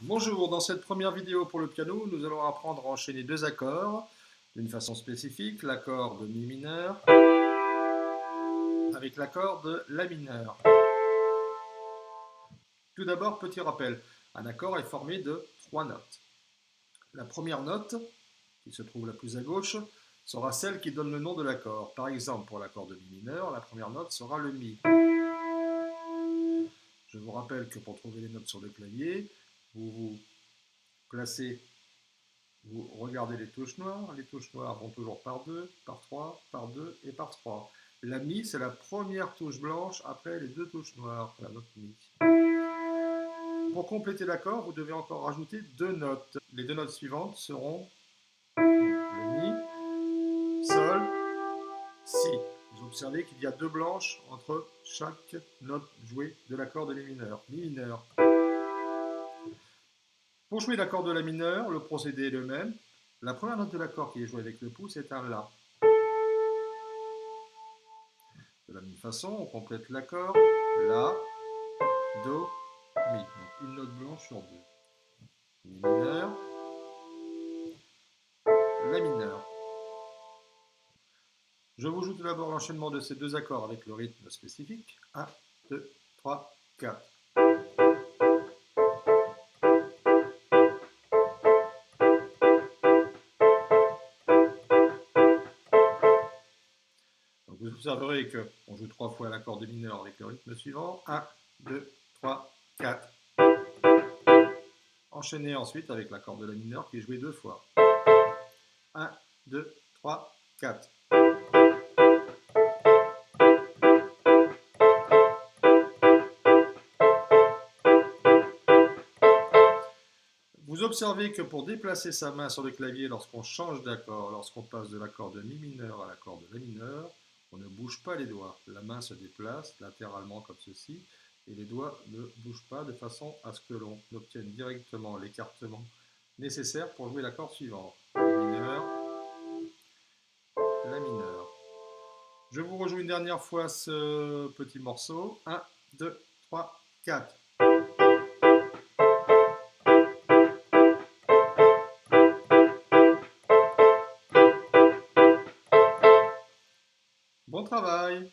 Bonjour, dans cette première vidéo pour le piano, nous allons apprendre à enchaîner deux accords d'une façon spécifique, l'accord de Mi mineur avec l'accord de La mineur. Tout d'abord, petit rappel, un accord est formé de trois notes. La première note, qui se trouve la plus à gauche, sera celle qui donne le nom de l'accord. Par exemple, pour l'accord de Mi mineur, la première note sera le Mi. Je vous rappelle que pour trouver les notes sur le clavier, vous regardez les touches noires vont toujours par 2, par 3, par 2 et par 3. La Mi, c'est la première touche blanche après les deux touches noires, la note Mi. Pour compléter l'accord, vous devez encore rajouter deux notes. Les deux notes suivantes seront le Mi, Sol, Si. Vous observez qu'il y a deux blanches entre chaque note jouée de l'accord de Mi mineur. Mi mineur. Pour jouer l'accord de La mineur, le procédé est le même. La première note de l'accord qui est jouée avec le pouce est un La. De la même façon, on complète l'accord La, Do, Mi. Donc une note blanche sur deux. Mi mineur, La mineur. Je vous joue tout d'abord l'enchaînement de ces deux accords avec le rythme spécifique. 1, 2, 3, 4. Donc vous observerez qu'on joue trois fois l'accord de mineur avec le rythme suivant. 1, 2, 3, 4. Enchaîné ensuite avec l'accord de La mineur qui est joué deux fois. 1, 2, 3, 4. Vous observez que pour déplacer sa main sur le clavier lorsqu'on change d'accord, lorsqu'on passe de l'accord de Mi mineur à l'accord de La mineur, on ne bouge pas les doigts. La main se déplace latéralement comme ceci et les doigts ne bougent pas de façon à ce que l'on obtienne directement l'écartement nécessaire pour jouer l'accord suivant. Mi mineur, La mineur. Je vous rejoue une dernière fois ce petit morceau. 1, 2, 3, 4. Bon travail!